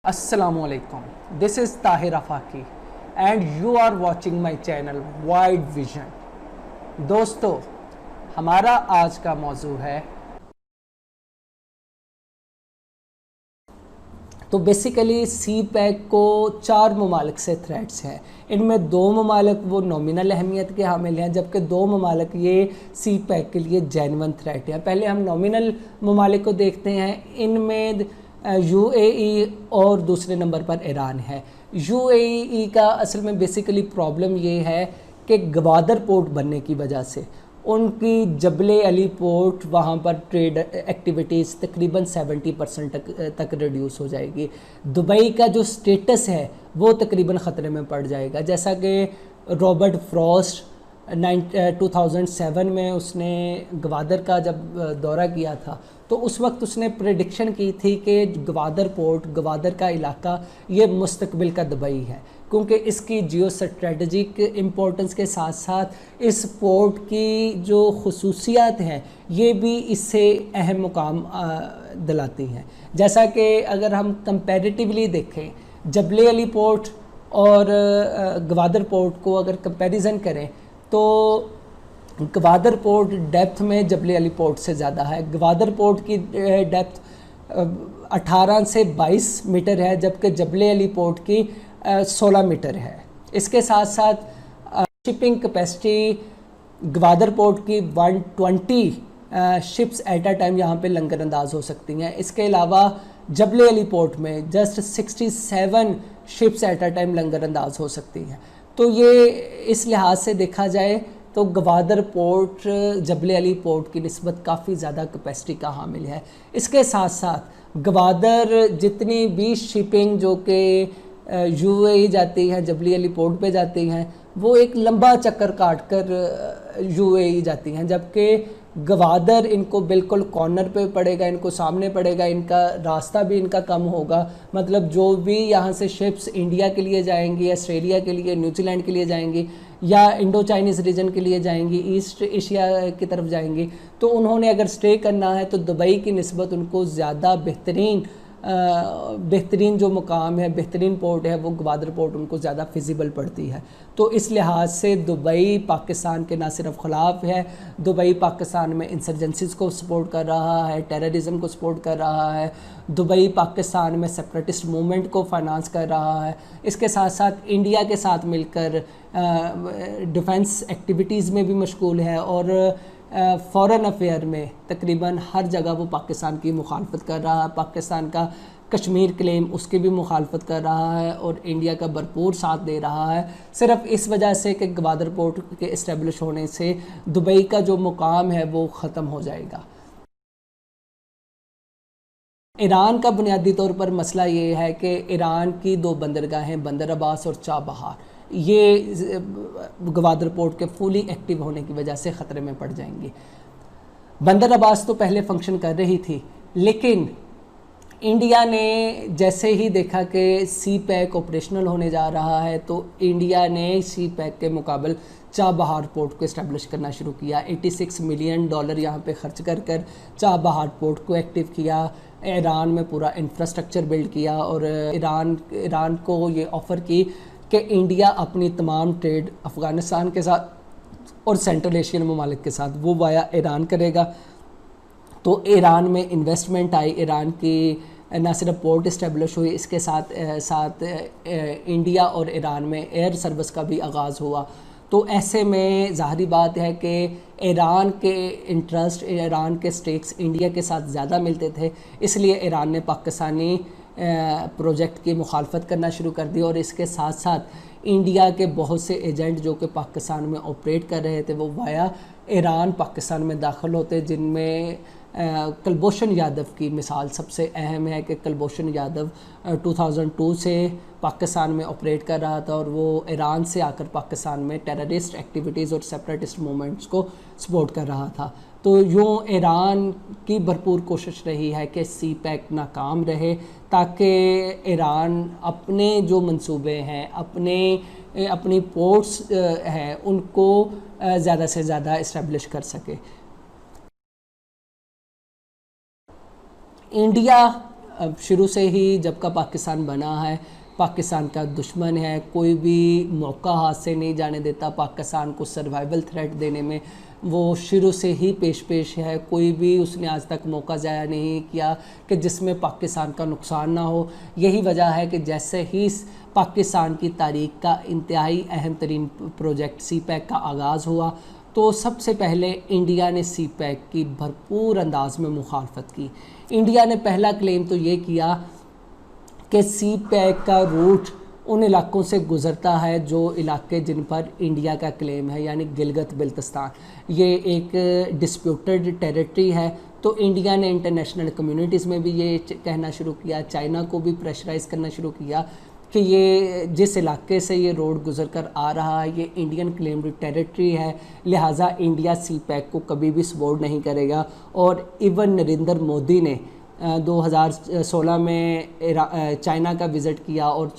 Assalamualaikum. This is Tahir Afaki and you are watching my channel Wide Vision. दोस्तों, हमारा आज का मौजू है तो बेसिकली सी पैक को 4 ममालिक से थ्रेट्स हैं। इनमें 2 ममालिक वो नॉमिनल अहमियत के हामिल हैं, जबकि 2 ममालिक ये सी पैक के लिए जेन्युइन थ्रेट हैं। पहले हम नॉमिनल ममालिक को देखते हैं। इनमें यूएई और दूसरे नंबर पर ईरान है। यूएई का असल में बेसिकली प्रॉब्लम ये है कि गवादर पोर्ट बनने की वजह से उनकी जबले अली पोर्ट वहाँ पर ट्रेड एक्टिविटीज़ तकरीबन 70% तक रिड्यूस हो जाएगी। दुबई का जो स्टेटस है वो तकरीबन ख़तरे में पड़ जाएगा। जैसा कि रॉबर्ट फ्रॉस्ट 2007 में उसने गवादर का जब दौरा किया था तो उस वक्त उसने प्रेडिक्शन की थी कि गवादर पोर्ट, गवादर का इलाका ये मुस्तकबिल का दुबई है, क्योंकि इसकी जियो स्ट्रेटजिक इम्पोर्टेंस के साथ साथ इस पोर्ट की जो खसूसियात हैं ये भी इससे अहम मुकाम दिलाती हैं। जैसा कि अगर हम कंपैरेटिवली देखें जबले अली पोर्ट और गवादर पोर्ट को अगर कंपैरिजन करें तो गवादर पोर्ट डेप्थ में जबले अली पोर्ट से ज़्यादा है। गवादर पोर्ट की डेप्थ 18 से 22 मीटर है, जबकि जबले अली पोर्ट की 16 मीटर है। इसके साथ साथ शिपिंग कैपेसिटी गवादर पोर्ट की 120 शिप्स एट अ टाइम यहाँ पे लंगर अंदाज हो सकती हैं। इसके अलावा जबले अली पोर्ट में just 67 ships at a time लंगर अंदाज हो सकती हैं। तो ये इस लिहाज से देखा जाए तो गवादर पोर्ट जबले अली पोर्ट की निस्बत काफ़ी ज़्यादा कैपेसिटी का हामिल है। इसके साथ साथ गवादर जितनी भी शिपिंग जो कि यूएई जाती हैं, जबले अली पोर्ट पे जाती हैं, वो एक लंबा चक्कर काट कर यूएई जाती हैं, जबकि गवादर इनको बिल्कुल कॉर्नर पे पड़ेगा, इनको सामने पड़ेगा, इनका रास्ता भी इनका कम होगा। मतलब जो भी यहाँ से शिप्स इंडिया के लिए जाएंगी, ऑस्ट्रेलिया के लिए, न्यूजीलैंड के लिए जाएंगी या इंडो चाइनीज़ रीजन के लिए जाएंगी, ईस्ट एशिया की तरफ जाएंगी, तो उन्होंने अगर स्टे करना है तो दुबई की निस्बत उनको ज़्यादा बेहतरीन जो मुकाम है, बेहतरीन पोर्ट है, वो गवादर पोर्ट उनको ज़्यादा फिजिबल पड़ती है। तो इस लिहाज से दुबई पाकिस्तान के ना सिर्फ ख़िलाफ़ है, दुबई पाकिस्तान में इंसर्जेंसीज़ को सपोर्ट कर रहा है, टेररिज्म को सपोर्ट कर रहा है, दुबई पाकिस्तान में सेपरेटिस्ट मूवमेंट को फाइनेंस कर रहा है। इसके साथ साथ इंडिया के साथ मिलकर डिफेंस एक्टिविटीज़ में भी मशगूल है और फ़ॉरेन अफेयर में तकरीबन हर जगह वो पाकिस्तान की मुखालफत कर रहा है। पाकिस्तान का कश्मीर क्लेम उसकी भी मुखालफत कर रहा है और इंडिया का भरपूर साथ दे रहा है, सिर्फ इस वजह से कि गवादर पोर्ट के इस्टेब्लिश होने से दुबई का जो मुकाम है वो ख़त्म हो जाएगा। ईरान का बुनियादी तौर पर मसला ये है कि ईरान की 2 बंदरगाहें बंदर अब्बास और चाबहार ये गवादर पोर्ट के फुली एक्टिव होने की वजह से ख़तरे में पड़ जाएंगी। बंदर अब्बास तो पहले फंक्शन कर रही थी, लेकिन इंडिया ने जैसे ही देखा कि सी पैक ऑपरेशनल होने जा रहा है तो इंडिया ने सी पैक के मुकाबले चाबहार पोर्ट को इस्टेब्लिश करना शुरू किया। $86 मिलियन यहाँ पे खर्च कर चाबहार पोर्ट को एक्टिव किया। ईरान में पूरा इंफ्रास्ट्रक्चर बिल्ड किया और ईरान को ये ऑफ़र की कि इंडिया अपनी तमाम ट्रेड अफ़गानिस्तान के साथ और सेंट्रल एशियन ममालिक के साथ वो वाया ईरान करेगा। तो ईरान में इन्वेस्टमेंट आई, ईरान की ना सिर्फ पोर्ट इस्टेब्लिश हुई, इसके साथ इंडिया और ईरान में एयर सर्विस का भी आगाज़ हुआ। तो ऐसे में ज़ाहरी बात है कि ईरान के इंटरेस्ट, ईरान के स्टेक्स इंडिया के साथ ज़्यादा मिलते थे, इसलिए ईरान ने पाकिस्तानी प्रोजेक्ट की मुखालफत करना शुरू कर दी। और इसके साथ साथ इंडिया के बहुत से एजेंट जो कि पाकिस्तान में ऑपरेट कर रहे थे वो वाया ईरान पाकिस्तान में दाखिल होते, जिनमें कुलभूषण यादव की मिसाल सबसे अहम है कि कुलभूषण यादव 2002 से पाकिस्तान में ऑपरेट कर रहा था और वो ईरान से आकर पाकिस्तान में टेररिस्ट एक्टिविटीज़ और सेपरेटिस्ट मूवमेंट्स को सपोर्ट कर रहा था। तो यूँ ईरान की भरपूर कोशिश रही है कि सी पैक नाकाम रहे, ताकि ईरान अपने जो मंसूबे हैं, अपनी पोर्ट्स हैं, उनको ज़्यादा से ज़्यादा इस्टेब्लिश कर सके। इंडिया शुरू से ही जब का पाकिस्तान बना है पाकिस्तान का दुश्मन है, कोई भी मौका हाथ से नहीं जाने देता पाकिस्तान को सर्वाइवल थ्रेट देने में, वो शुरू से ही पेश है। कोई भी उसने आज तक मौका ज़ाया नहीं किया कि जिसमें पाकिस्तान का नुकसान ना हो। यही वजह है कि जैसे ही पाकिस्तान की तारीख का इंतहाई अहम तरीन प्रोजेक्ट सी पैक का आगाज़ हुआ तो सबसे पहले इंडिया ने सी पैक की भरपूर अंदाज में मुखालफत की। इंडिया ने पहला क्लेम तो ये किया कि सी पैक का रूट उन इलाकों से गुज़रता है जो इलाके जिन पर इंडिया का क्लेम है, यानी गिलगित बिल्तिस्तान ये एक डिस्प्यूटेड टेरिटरी है। तो इंडिया ने इंटरनेशनल कम्युनिटीज़ में भी ये कहना शुरू किया, चाइना को भी प्रेशराइज़ करना शुरू किया कि ये जिस इलाके से ये रोड गुजर कर आ रहा है ये इंडियन क्लेम्ड टेरिटरी है, लिहाजा इंडिया सी पैक को कभी भी सपोर्ट नहीं करेगा। और इवन नरेंद्र मोदी ने 2016 में चाइना का विज़िट किया और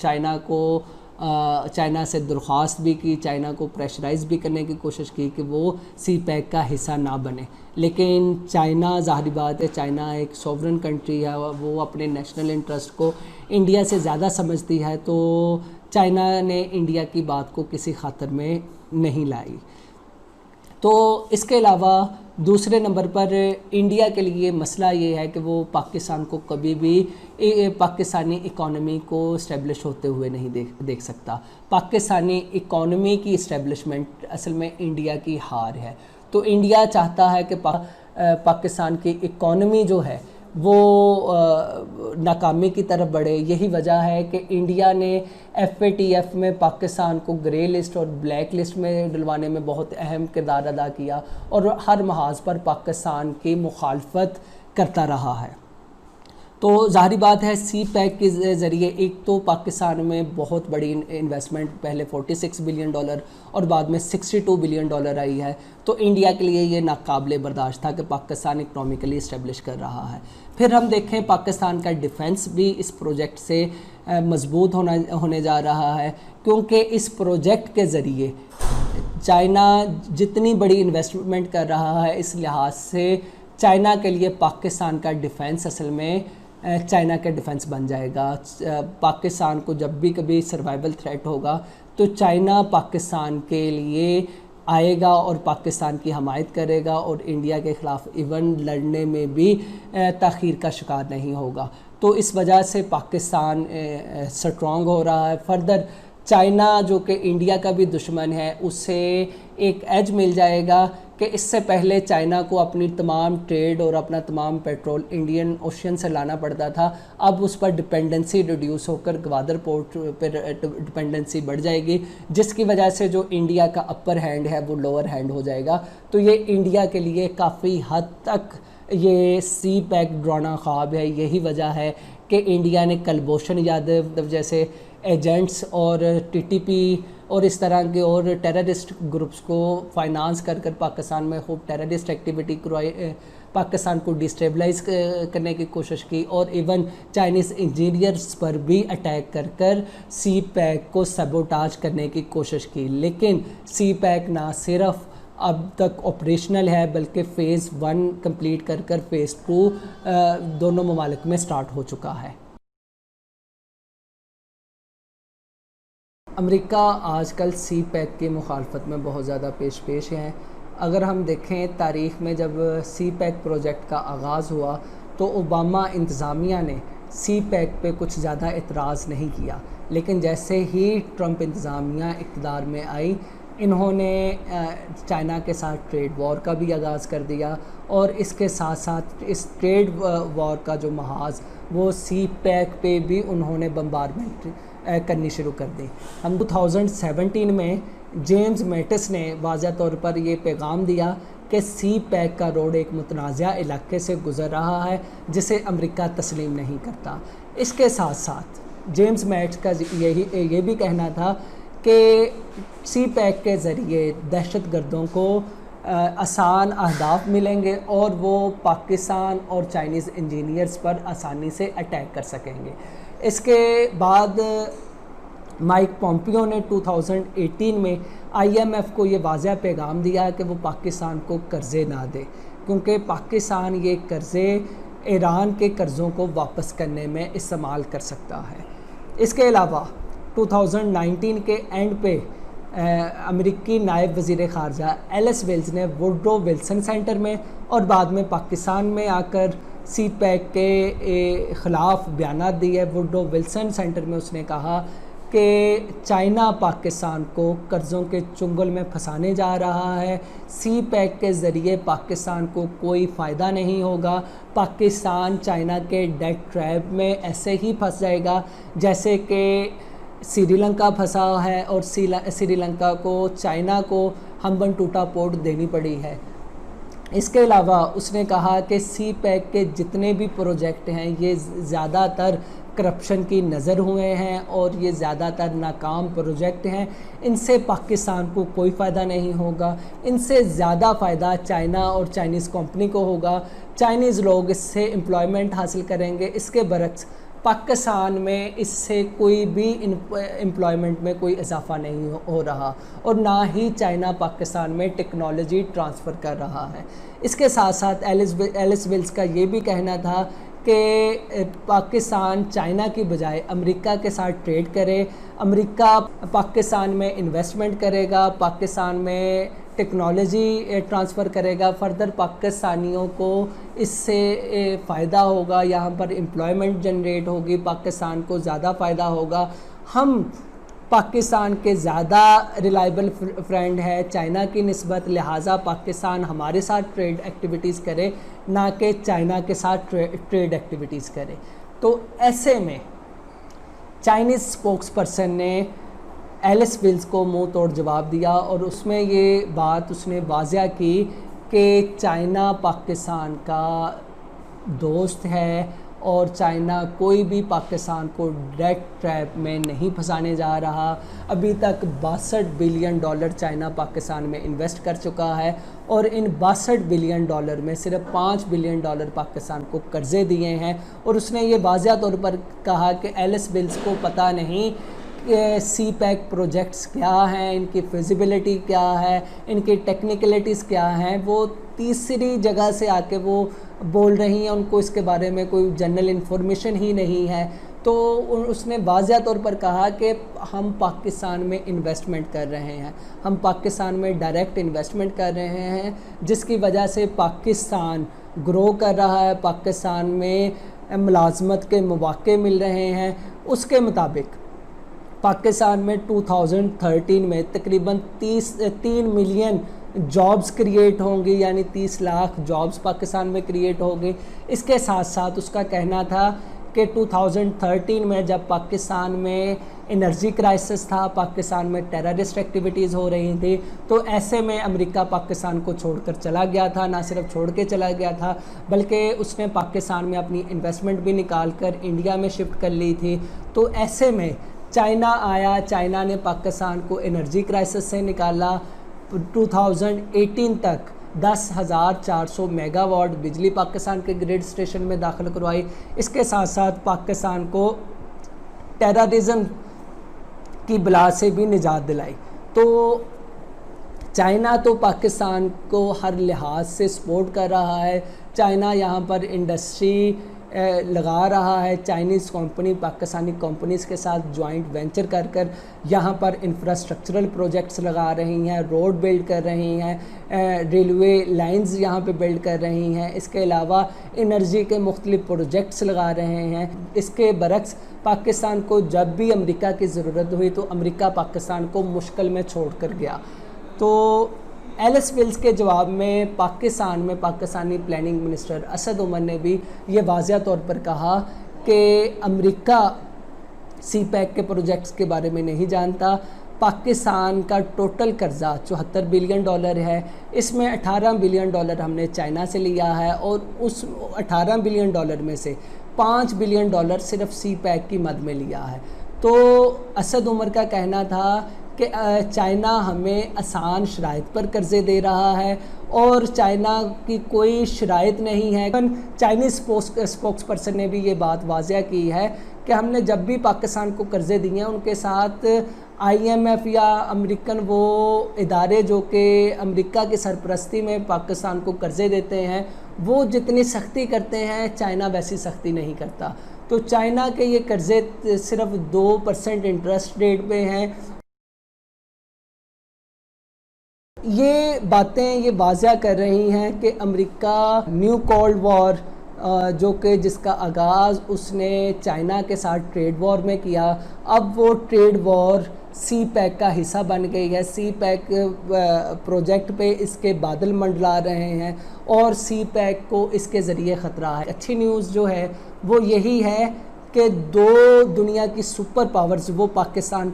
चाइना से दरख्वास्त भी की, चाइना को प्रेशराइज़ भी करने की कोशिश की कि वो सी पैक का हिस्सा ना बने। लेकिन चाइना, ज़ाहिर बात है चाइना एक सॉवरन कंट्री है, वो अपने नेशनल इंटरेस्ट को इंडिया से ज़्यादा समझती है, तो चाइना ने इंडिया की बात को किसी खातर में नहीं लाई। तो इसके अलावा दूसरे नंबर पर इंडिया के लिए मसला ये है कि वो पाकिस्तान को कभी भी पाकिस्तानी इकॉनमी को इस्टेब्लिश होते हुए नहीं देख सकता। पाकिस्तानी इकॉनमी की इस्टेब्लिशमेंट असल में इंडिया की हार है। तो इंडिया चाहता है कि पाकिस्तान की इकॉनमी जो है वो नाकामी की तरफ बढ़े। यही वजह है कि इंडिया ने FATF में पाकिस्तान को ग्रे लिस्ट और ब्लैक लिस्ट में डलवाने में बहुत अहम किरदार अदा किया और हर महाज पर पाकिस्तान की मुखालफत करता रहा है। तो ज़ाहिर बात है सी पैक के ज़रिए एक तो पाकिस्तान में बहुत बड़ी इन्वेस्टमेंट, पहले $46 बिलियन और बाद में $62 बिलियन आई है। तो इंडिया के लिए ये नाकाबिले बर्दाश्त था कि पाकिस्तान इकनॉमिकली इस्टेब्लिश कर रहा है। फिर हम देखें पाकिस्तान का डिफेंस भी इस प्रोजेक्ट से मजबूत होने जा रहा है, क्योंकि इस प्रोजेक्ट के ज़रिए चाइना जितनी बड़ी इन्वेस्टमेंट कर रहा है, इस लिहाज से चाइना के लिए पाकिस्तान का डिफेंस असल में चाइना का डिफेंस बन जाएगा। पाकिस्तान को जब भी कभी सर्वाइवल थ्रेट होगा तो चाइना पाकिस्तान के लिए आएगा और पाकिस्तान की हमायत करेगा और इंडिया के ख़िलाफ़ इवन लड़ने में भी ताख़ीर का शिकार नहीं होगा। तो इस वजह से पाकिस्तान स्ट्रॉन्ग हो रहा है। फर्दर चाइना जो कि इंडिया का भी दुश्मन है, उससे एक एज मिल जाएगा कि इससे पहले चाइना को अपनी तमाम ट्रेड और अपना तमाम पेट्रोल इंडियन ओशन से लाना पड़ता था। अब उस पर डिपेंडेंसी रिड्यूस होकर ग्वादर पोर्ट पर डिपेंडेंसी बढ़ जाएगी, जिसकी वजह से जो इंडिया का अपर हैंड है वो लोअर हैंड हो जाएगा। तो ये इंडिया के लिए काफ़ी हद तक ये सी पैक डराना ख्वाब है। यही वजह है कि इंडिया ने कुलभूषण यादव जैसे एजेंट्स और TTP और इस तरह के और टेररिस्ट ग्रुप्स को फाइनेंस कर पाकिस्तान में खूब टेररिस्ट एक्टिविटी करवाई, पाकिस्तान को डिस्टेबलाइज करने की कोशिश की और इवन चाइनीज़ इंजीनियर्स पर भी अटैक कर सी पैक को सबोटाज करने की कोशिश की। लेकिन सी पैक ना सिर्फ अब तक ऑपरेशनल है बल्कि फ़ेज़ 1 कंप्लीट कर फ़ेज़ 2 दोनों ममालिक में स्टार्ट हो चुका है। अमेरिका आजकल सी पैक की मुखालफत में बहुत ज़्यादा पेश है। अगर हम देखें तारीख़ में जब सी पैक प्रोजेक्ट का आगाज़ हुआ तो ओबामा इंतज़ामिया ने सी पैक पे कुछ ज़्यादा एतराज़ नहीं किया, लेकिन जैसे ही ट्रंप इंतज़ामिया इक़्तिदार में आई इन्होंने चाइना के साथ ट्रेड वॉर का भी आगाज़ कर दिया और इसके साथ साथ इस ट्रेड वॉर का जो महाज वो सी पैक पे भी उन्होंने बम्बारमेंट करनी शुरू कर दी। हम 2017 में जेम्स मैटिस ने वाज़ह तौर पर ये पैगाम दिया कि सी पैक का रोड एक मुतनाज़ा इलाके से गुज़र रहा है जिसे अमेरिका तस्लीम नहीं करता। इसके साथ साथ जेम्स मैटिस का ये भी कहना था कि सी पैक के ज़रिए दहशतगर्दों को आसान अहदाफ मिलेंगे और वो पाकिस्तान और चाइनीज़ इंजीनियर्स पर आसानी से अटैक कर सकेंगे। इसके बाद माइक पॉम्पियो ने 2018 में IMF को ये वाज़ह पैगाम दिया कि वो पाकिस्तान को कर्ज़े ना दे, क्योंकि पाकिस्तान ये कर्ज़े ईरान के कर्ज़ों को वापस करने में इस्तेमाल कर सकता है। इसके अलावा 2019 के एंड पे अमेरिकी नायब वज़ीर ख़ारजा एलिस वेल्स ने वुडरो विल्सन सेंटर में और बाद में पाकिस्तान में आकर सी पैक के ख़िलाफ़ बयान दिए। वुडरो विल्सन सेंटर में उसने कहा कि चाइना पाकिस्तान को कर्ज़ों के चुंगल में फंसाने जा रहा है, सी पैक के ज़रिए पाकिस्तान को कोई फ़ायदा नहीं होगा, पाकिस्तान चाइना के डेट ट्रैप में ऐसे ही फंस जाएगा जैसे कि श्रीलंका फंसा है और श्रीलंका को चाइना को हम्बन टूटा पोर्ट देनी पड़ी है। इसके अलावा उसने कहा कि सी पैक के जितने भी प्रोजेक्ट हैं ये ज़्यादातर करप्शन की नज़र हुए हैं और ये ज़्यादातर नाकाम प्रोजेक्ट हैं, इनसे पाकिस्तान को कोई फ़ायदा नहीं होगा, इनसे ज़्यादा फ़ायदा चाइना और चाइनीज़ कंपनी को होगा, चाइनीज़ लोग इससे एम्प्लॉयमेंट हासिल करेंगे। इसके बरक्स पाकिस्तान में इससे कोई भी एम्प्लॉयमेंट में कोई इजाफा नहीं हो रहा और ना ही चाइना पाकिस्तान में टेक्नोलॉजी ट्रांसफ़र कर रहा है। इसके साथ साथ एलिस वेल्स का ये भी कहना था कि पाकिस्तान चाइना की बजाय अमेरिका के साथ ट्रेड करे, अमेरिका पाकिस्तान में इन्वेस्टमेंट करेगा, पाकिस्तान में टेक्नोलॉजी ट्रांसफ़र करेगा, फर्दर पाकिस्तानियों को इससे फ़ायदा होगा, यहाँ पर एम्प्लॉयमेंट जनरेट होगी, पाकिस्तान को ज़्यादा फ़ायदा होगा। हम पाकिस्तान के ज़्यादा रिलायबल फ्रेंड है चाइना की निस्बत, लिहाजा पाकिस्तान हमारे साथ ट्रेड एक्टिविटीज़ करे, ना कि चाइना के साथ ट्रेड एक्टिविटीज़ करे। तो ऐसे में चाइनीज़ स्पोक्स पर्सन ने एलिस वेल्स को मुंह तोड़ जवाब दिया और उसमें ये बात उसने वाज़ह की कि चाइना पाकिस्तान का दोस्त है और चाइना कोई भी पाकिस्तान को डेट ट्रैप में नहीं फंसाने जा रहा। अभी तक 62 बिलियन डॉलर चाइना पाकिस्तान में इन्वेस्ट कर चुका है और इन 62 बिलियन डॉलर में सिर्फ 5 बिलियन डॉलर पाकिस्तान को कर्ज़े दिए हैं। और उसने ये वाज़ह तौर पर कहा कि एलिस वेल्स को पता नहीं सी पैक प्रोजेक्ट्स क्या हैं, इनकी फिजिबिलिटी क्या है, इनकी टेक्निकलिटीज़ क्या हैं, वो तीसरी जगह से आके वो बोल रही हैं, उनको इसके बारे में कोई जनरल इन्फॉर्मेशन ही नहीं है। तो उसने वाज़ह तौर पर कहा कि हम पाकिस्तान में इन्वेस्टमेंट कर रहे हैं, हम पाकिस्तान में डायरेक्ट इन्वेस्टमेंट कर रहे हैं, जिसकी वजह से पाकिस्तान ग्रो कर रहा है, पाकिस्तान में मुलाजमत के मौक़े मिल रहे हैं। उसके मुताबिक पाकिस्तान में 2013 में तकरीबन 3 मिलियन जॉब्स क्रिएट होंगी, यानी 30 लाख जॉब्स पाकिस्तान में क्रिएट होंगे। इसके साथ साथ उसका कहना था कि 2013 में जब पाकिस्तान में एनर्जी क्राइसिस था, पाकिस्तान में टेररिस्ट एक्टिविटीज़ हो रही थी, तो ऐसे में अमेरिका पाकिस्तान को छोड़कर चला गया था। ना सिर्फ छोड़ के चला गया था बल्कि उसने पाकिस्तान में अपनी इन्वेस्टमेंट भी निकाल कर इंडिया में शिफ्ट कर ली थी। तो ऐसे में चाइना आया, चाइना ने पाकिस्तान को एनर्जी क्राइसिस से निकाला। 2018 तक 10,400 मेगावाट बिजली पाकिस्तान के ग्रिड स्टेशन में दाखिल करवाई। इसके साथ साथ पाकिस्तान को टेररिज्म की बला से भी निजात दिलाई। तो चाइना तो पाकिस्तान को हर लिहाज से सपोर्ट कर रहा है, चाइना यहाँ पर इंडस्ट्री लगा रहा है, चाइनीज़ कंपनी पाकिस्तानी कंपनीज़ के साथ जॉइंट वेंचर कर कर यहाँ पर इंफ्रास्ट्रक्चरल प्रोजेक्ट्स लगा रही हैं, रोड बिल्ड कर रही हैं, रेलवे लाइंस यहाँ पे बिल्ड कर रही हैं। इसके अलावा एनर्जी के मुख्तलिफ प्रोजेक्ट्स लगा रहे हैं। इसके बरक्स पाकिस्तान को जब भी अमेरिका की ज़रूरत हुई तो अमेरिका पाकिस्तान को मुश्किल में छोड़ कर गया। तो एलिस वेल्स के जवाब में पाकिस्तान में पाकिस्तानी प्लानिंग मिनिस्टर असद उमर ने भी ये वाज़ह तौर पर कहा कि अमेरिका सी पैक के प्रोजेक्ट्स के बारे में नहीं जानता। पाकिस्तान का टोटल कर्ज़ा 74 बिलियन डॉलर है, इसमें 18 बिलियन डॉलर हमने चाइना से लिया है और उस 18 बिलियन डॉलर में से 5 बिलियन डॉलर सिर्फ सी पैक की मद में लिया है। तो असद उमर का कहना था कि चाइना हमें आसान शराइत पर कर्ज़े दे रहा है और चाइना की कोई शराइत नहीं है। चाइनीज़ स्पोक्स पर्सन ने भी ये बात वाज़ह की है कि हमने जब भी पाकिस्तान को कर्ज़े दिए हैं उनके साथ IMF या अमेरिकन वो इदारे जो कि अमेरिका की सरपरस्ती में पाकिस्तान को कर्ज़े देते हैं वो जितनी सख्ती करते हैं चाइना वैसी सख्ती नहीं करता। तो चाइना के ये कर्ज़े सिर्फ 2% इंटरेस्ट रेट पे हैं। ये बातें ये वाज़ह कर रही हैं कि अमेरिका न्यू कोल्ड वॉर जो कि जिसका आगाज़ उसने चाइना के साथ ट्रेड वॉर में किया, अब वो ट्रेड वॉर सी पैक का हिस्सा बन गई है। सी पैक प्रोजेक्ट पे इसके बादल मंडला रहे हैं और सी पैक को इसके ज़रिए ख़तरा है। अच्छी न्यूज़ जो है वो यही है कि दो दुनिया की सुपर पावर्स वो पाकिस्तान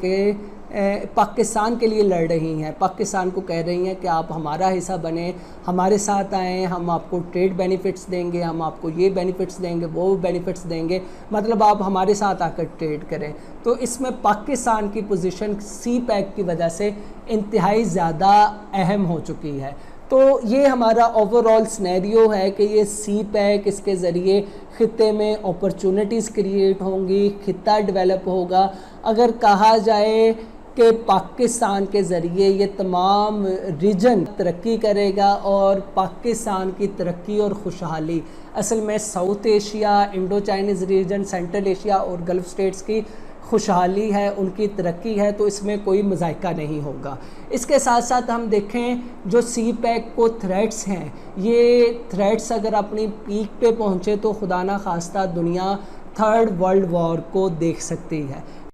के लिए लड़ रही हैं। पाकिस्तान को कह रही हैं कि आप हमारा हिस्सा बने, हमारे साथ आएँ, हम आपको ट्रेड बेनिफिट्स देंगे, हम आपको ये बेनिफिट्स देंगे, वो बेनिफिट्स देंगे, मतलब आप हमारे साथ आकर ट्रेड करें। तो इसमें पाकिस्तान की पोजीशन सी पैक की वजह से इंतहाई ज़्यादा अहम हो चुकी है। तो ये हमारा ओवरऑल सिनेरियो है कि ये सी पैक, इसके ज़रिए ख़ित्ते में अपॉर्चुनिटीज़ क्रिएट होंगी, ख़ित्ता डेवलप होगा। अगर कहा जाए कि पाकिस्तान के ज़रिए ये तमाम रीजन तरक्की करेगा और पाकिस्तान की तरक्की और खुशहाली असल में South Asia, Indo Chinese region, Central Asia और गल्फ़ स्टेट्स की खुशहाली है, उनकी तरक्की है, तो इसमें कोई मज़ायका नहीं होगा। इसके साथ साथ हम देखें जो सी पैक को थ्रेट्स हैं, ये थ्रेट्स अगर अपनी पीक पे पहुँचे तो खुदा ना खास्ता दुनिया थर्ड वर्ल्ड वॉर को देख सकती है।